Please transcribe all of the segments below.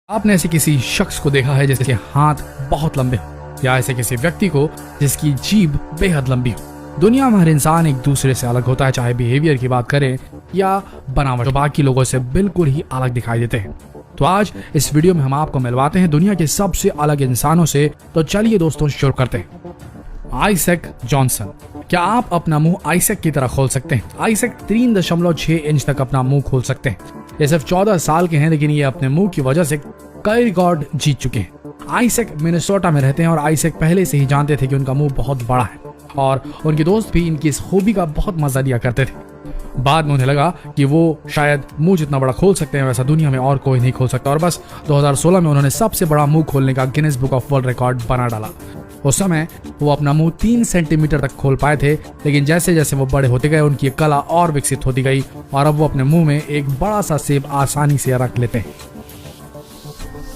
आपने ऐसे किसी शख्स को देखा है जिसके हाथ बहुत लंबे हो, या ऐसे किसी व्यक्ति को जिसकी जीभ बेहद लंबी हो। दुनिया में हर इंसान एक दूसरे से अलग होता है, चाहे बिहेवियर की बात करें या बनावट, जो बाकी लोगों से बिल्कुल ही अलग दिखाई देते हैं। तो आज इस वीडियो में हम आपको मिलवाते हैं दुनिया के सबसे अलग इंसानों से। तो चलिए दोस्तों शुरू करते हैं। Isaac Johnson. क्या आप अपना मुंह आइजैक की तरह खोल सकते हैं? आइजैक 3.6 इंच तक अपना मुंह खोल सकते हैं। ये सिर्फ 14 साल के हैं, लेकिन ये अपने मुंह की वजह से कई रिकॉर्ड जीत चुके हैं। आइजैक मिनेसोटा में रहते हैं और आइजैक पहले से ही जानते थे कि उनका मुंह बहुत बड़ा है और उनके दोस्त भी इनकी इस खूबी का बहुत मजा लिया करते थे। बाद में उन्हें लगा कि वो शायद मुंह जितना बड़ा खोल सकते हैं वैसा दुनिया में और कोई नहीं खोल सकता, और बस 2016 में उन्होंने सबसे बड़ा मुंह खोलने का Guinness book of world record बना डाला। उस समय वो अपना मुंह 3 सेंटीमीटर तक खोल पाए थे, लेकिन जैसे जैसे वो बड़े होते गए उनकी कला और विकसित होती गई और अब वो अपने मुंह में एक बड़ा सा सेब आसानी से रख लेते हैं।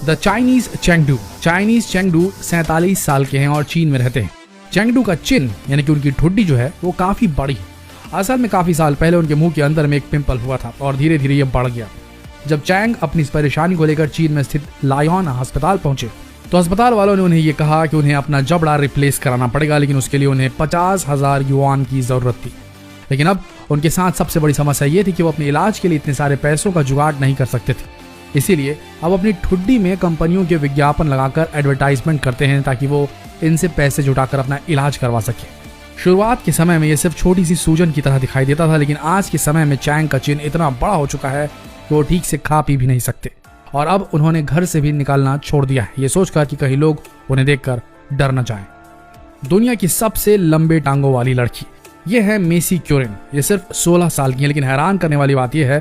The Chinese Chengdu. Chinese Chengdu 47 साल के हैं और चीन में रहते हैं। चेंगडू का चिन यानी कि उनकी ठुड्डी जो है वो काफी बड़ी है। असल में काफी साल पहले उनके मुंह के अंदर में एक पिंपल हुआ था और धीरे धीरे ये बढ़ गया। जब चैंग अपनी इस परेशानी को लेकर चीन में स्थित लायन अस्पताल पहुंचे तो अस्पताल वालों ने उन्हें ये कहा कि उन्हें अपना जबड़ा रिप्लेस कराना पड़ेगा, लेकिन उसके लिए उन्हें 50,000 युआन की जरूरत थी। लेकिन अब उनके साथ सबसे बड़ी समस्या ये थी कि वो अपने इलाज के लिए इतने सारे पैसों का जुगाड़ नहीं कर सकते थे। इसीलिए अब अपनी ठुड्डी में कंपनियों के विज्ञापन लगाकर एडवर्टाइजमेंट करते हैं ताकि वो इनसे पैसे जुटाकर अपना इलाज करवा सके। शुरुआत के समय में ये सिर्फ छोटी सी सूजन की तरह दिखाई देता था, लेकिन आज के समय में चैंग का चिन्ह इतना बड़ा हो चुका है कि वो ठीक से खा पी भी नहीं सकते और अब उन्होंने घर से भी निकालना छोड़ दिया है, ये सोचकर कि कहीं लोग उन्हें देखकर डर न जाएं। दुनिया की सबसे लंबे टांगों वाली लड़की ये है मेसी क्यूरिन। ये सिर्फ 16 साल की है, लेकिन हैरान करने वाली बात यह है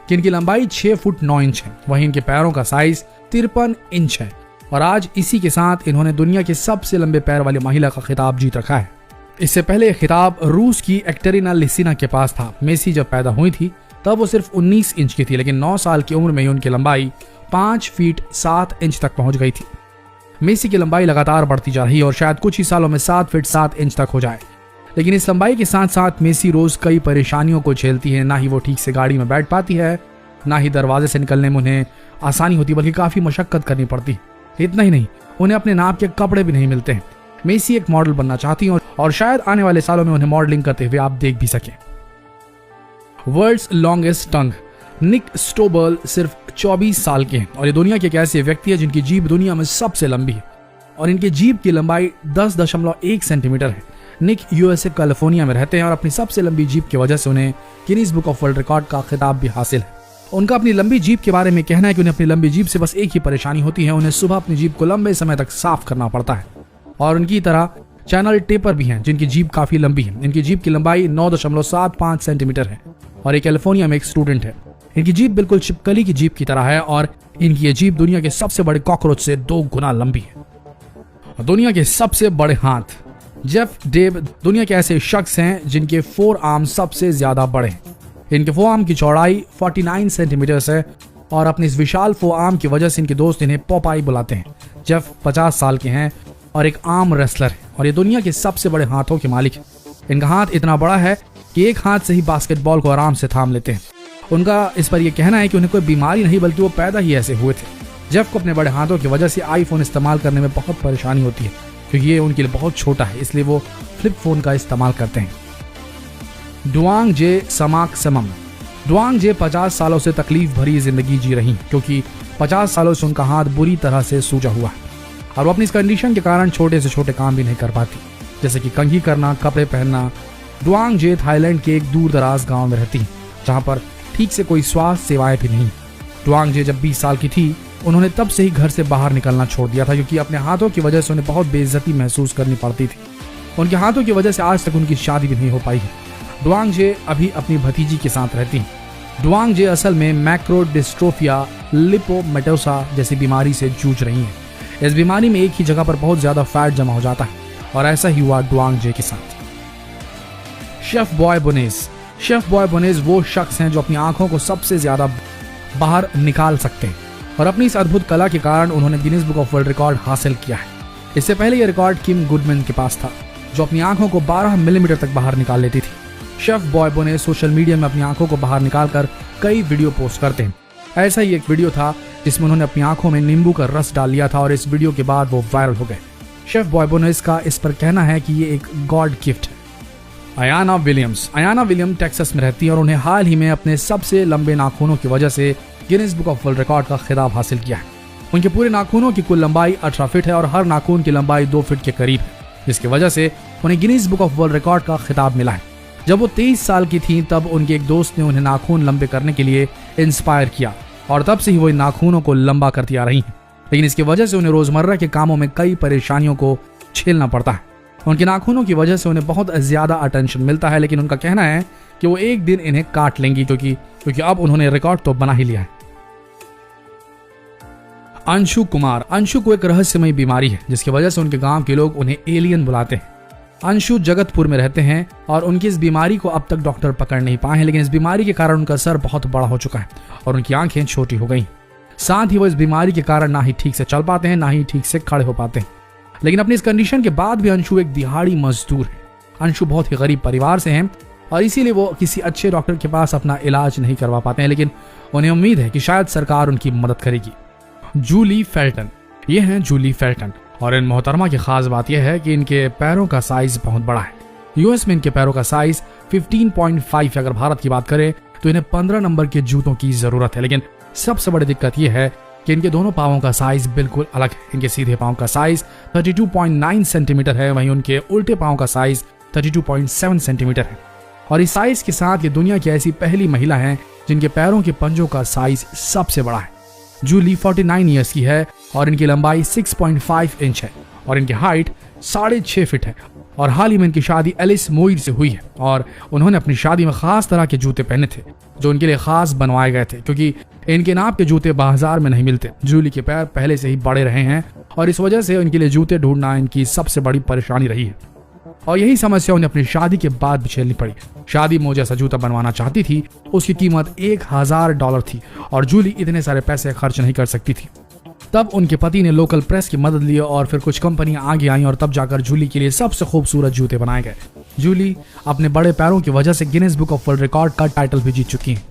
कि इनकी लंबाई 6 फुट 9 इंच है, वहीं इनके पैरों का साइज 53 इंच है और आज इसी के साथ इन्होंने दुनिया के सबसे लंबे पैर वाली महिला का खिताब जीत रखा है। इससे पहले यह खिताब रूस की एक्टेरिना लिसिना के पास था। मेसी जब पैदा हुई थी तब वो सिर्फ 19 इंच की थी, लेकिन 9 साल की उम्र में ही उनकी लंबाई 5 फीट 7 इंच तक पहुंच गई थी। मेसी की लंबाई लगातार बढ़ती जा रही है और शायद कुछ ही सालों में 7 फीट 7 इंच तक हो जाए। लेकिन इस लंबाई के साथ साथ मेसी रोज कई परेशानियों को झेलती है। ना ही वो ठीक से गाड़ी में बैठ पाती है, ना ही दरवाजे से निकलने में उन्हें आसानी होती, बल्कि काफी मशक्कत करनी पड़ती है। इतना ही नहीं, उन्हें अपने नाप के कपड़े भी नहीं मिलते हैं। मेसी एक मॉडल बनना चाहती हैं और शायद आने वाले सालों में उन्हें मॉडलिंग करते हुए आप देख भी सकें। वर्ल्ड्स लॉन्गेस्ट टंग। निक स्टोबल सिर्फ 24 साल के हैं और ये दुनिया के एक ऐसे व्यक्ति है जिनकी जीभ दुनिया में सबसे लंबी है और इनकी जीभ की लंबाई 10.1 सेंटीमीटर है। निक यूएसए कैलिफोर्निया में रहते हैं और अपनी सबसे लंबी जीभ की वजह से उन्हें Guinness book of world record का खिताब भी हासिल है। उनका अपनी लंबी जीभ के बारे में कहना है कि उन्हें अपनी लंबी जीभ से बस एक ही परेशानी होती है, उन्हें सुबह अपनी जीभ को लंबे समय तक साफ करना पड़ता है। और उनकी तरह चैनल टेपर भी हैं जिनकी जीभ काफी लंबी है। इनकी जीभ की लंबाई 9.75 सेंटीमीटर है और ये कैलिफोर्निया में एक स्टूडेंट है। इनकी जीभ बिल्कुल छिपकली की जीभ की तरह है और इनकी ये जीभ दुनिया के सबसे बड़े कॉकरोच से 2 गुना लंबी है। दुनिया के सबसे बड़े हाथ। जेफ डेव दुनिया के ऐसे शख्स हैं जिनके 4 आर्म सबसे ज्यादा बड़े हैं। इनके 4 आर्म की चौड़ाई 49 सेंटीमीटर है और अपनी इस विशाल 4 आर्म की वजह से इनके दोस्त इन्हें पोपाई बुलाते हैं। जेफ 50 साल के हैं और एक आर्म रेसलर है और ये दुनिया के सबसे बड़े हाथों के मालिक है। इनका हाथ इतना बड़ा है कि एक हाथ से ही बास्केटबॉल को आराम से थाम लेते हैं। उनका इस पर यह कहना है कि उन्हें कोई बीमारी नहीं, बल्कि वो पैदा ही ऐसे हुए थे। जेफ को अपने बड़े हाथों की वजह से आईफोन इस्तेमाल करने में बहुत परेशानी होती है क्योंकि ये उनके लिए बहुत छोटा है, इसलिए वो फ्लिप फोन का इस्तेमाल करते हैं। डुआंग जे समाक समम। डुआंग जे 50 सालों से तकलीफ भरी जिंदगी जी रही क्योंकि 50 सालों से उनका हाथ बुरी तरह से सूजा हुआ है और वो अपनी इस कंडीशन के कारण छोटे से छोटे काम भी नहीं कर पाती, जैसे कि कंघी करना, कपड़े पहनना। डुआंग जे थाईलैंड के एक दूर दराज गाँव में रहती हैं जहाँ पर ठीक से कोई स्वास्थ्य सेवाएं भी नहीं। डुआंग जे जब 20 साल की थी उन्होंने तब से ही घर से बाहर निकलना छोड़ दिया था क्योंकि अपने हाथों की वजह से उन्हें बहुत बेइज्जती महसूस करनी पड़ती थी। उनके हाथों की वजह से आज तक उनकी शादी भी नहीं हो पाई है। डुआंग जे अभी अपनी भतीजी के साथ रहती हैं। डुआंग जे असल में मैक्रोडिस्ट्रोफिया लिपोमेटोसा जैसी बीमारी से जूझ रही हैं। इस बीमारी में एक ही जगह पर बहुत ज्यादा फैट जमा हो जाता है और ऐसा ही हुआ डुआंग जे के साथ। शेफ बॉय बोनेस। शेफ बॉय बोनेस वो शख्स हैं जो अपनी आंखों को सबसे ज्यादा बाहर निकाल सकते हैं और अपनी इस अद्भुत कला के कारण उन्होंने Guinness book of world record हासिल किया है। इससे पहले यह रिकॉर्ड किम गुडमैन के पास था जो अपनी आंखों को 12 मिलीमीटर तक बाहर निकाल लेती थी। शेफ बॉय बोनेस सोशल मीडिया में अपनी आंखों को बाहर निकालकर कई वीडियो पोस्ट करते हैं। ऐसा ही एक वीडियो था जिसमें उन्होंने अपनी आंखों में नींबू का रस डाल लिया था और इस वीडियो के बाद वो वायरल हो गए। शेफ बॉय बोनस का इस पर कहना है कि ये एक गॉड गिफ्ट है। अयाना विलियम टेक्सास में रहती है और उन्हें हाल ही में अपने सबसे लंबे नाखूनों की वजह से Guinness book of world record का खिताब हासिल किया है। उनके पूरे नाखूनों की कुल लंबाई 18 फीट है और हर नाखून की लंबाई 2 फीट के करीब है, जिसकी वजह से उन्हें Guinness book of world record का खिताब मिला है। जब वो 23 साल की थी तब उनके एक दोस्त ने उन्हें नाखून लंबे करने के लिए इंस्पायर किया और तब से ही वो इन नाखूनों को लंबा करती आ रही हैं। लेकिन इसकी वजह से उन्हें रोजमर्रा के कामों में कई परेशानियों को झेलना पड़ता है। उनके नाखूनों की वजह से उन्हें बहुत ज्यादा अटेंशन मिलता है, लेकिन उनका कहना है कि वो एक दिन इन्हें काट लेंगी क्योंकि अब उन्होंने रिकॉर्ड तो बना ही लिया है। अंशु को एक रहस्यमयी बीमारी है जिसकी वजह से उनके गांव के लोग उन्हें एलियन बुलाते हैं। अंशु जगतपुर में रहते हैं और उनकी इस बीमारी को अब तक डॉक्टर पकड़ नहीं पाए हैं, लेकिन इस बीमारी के कारण उनका सर बहुत बड़ा हो चुका है और उनकी आंखें छोटी हो गई। साथ ही वो इस बीमारी के कारण ना ही ठीक से चल पाते हैं, ना ही ठीक से खड़े हो पाते हैं। लेकिन अपनी इस कंडीशन के बाद भी अंशु एक दिहाड़ी मजदूर है। अंशु बहुत ही गरीब परिवार से हैं और इसीलिए वो किसी अच्छे डॉक्टर के पास अपना इलाज नहीं करवा पाते हैं, लेकिन उन्हें उम्मीद है कि शायद सरकार उनकी मदद करेगी। जूली फेल्टन और इन मोहतरमा की खास बात यह है कि इनके पैरों का साइज बहुत बड़ा है। यूएस में इनके पैरों का साइज 15.5 है। अगर भारत की बात करें तो इन्हें 15 नंबर के जूतों की जरूरत है, लेकिन सबसे बड़ी दिक्कत यह है कि इनके दोनों पांवों का साइज बिल्कुल अलग है। इनके सीधे पांव का साइज 32.9 सेंटीमीटर है, वहीं उनके उल्टे पांव का साइज 32.7 सेंटीमीटर है। और इस साइज के साथ ये दुनिया की ऐसी पहली महिला है जिनके पैरों के पंजों का साइज सबसे बड़ा है। जूली 49 ईयर्स की है और इनकी लंबाई 6.5 इंच है और इनकी हाइट 6.5 फीट है। और हाल ही में इनकी शादी एलिस मोइर से हुई है और उन्होंने अपनी शादी में खास तरह के जूते पहने थे जो उनके लिए खास बनवाए गए थे, क्योंकि इनके नाप के जूते बाजार में नहीं मिलते। जूली के पैर पहले से ही बड़े रहे हैं और इस वजह से इनके लिए जूते ढूंढना इनकी सबसे बड़ी परेशानी रही है और यही समस्या उन्हें अपनी शादी के बाद भी झेलनी पड़ी। शादी में जैसा जूता बनवाना चाहती थी, उसकी कीमत $1000 थी और जूली इतने सारे पैसे खर्च नहीं कर सकती थी। तब उनके पति ने लोकल प्रेस की मदद ली और फिर कुछ कंपनियां आगे आईं और तब जाकर जूली के लिए सबसे खूबसूरत जूते बनाए गए। जूली अपने बड़े पैरों की वजह से Guinness book of world record का टाइटल भी जीत चुकी हैं।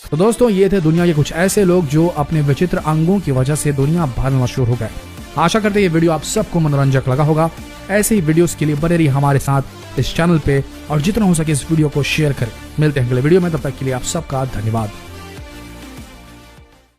तो दोस्तों, ये थे दुनिया के कुछ ऐसे लोग जो अपने विचित्र अंगों की वजह से दुनिया भर में मशहूर हो गए। आशा करते हैं ये वीडियो आप सबको मनोरंजक लगा होगा। ऐसे ही वीडियोस के लिए बने रहिए हमारे साथ इस चैनल पे और जितना हो सके इस वीडियो को शेयर करें। मिलते हैं अगले वीडियो में, तब तक के लिए आप सबका धन्यवाद।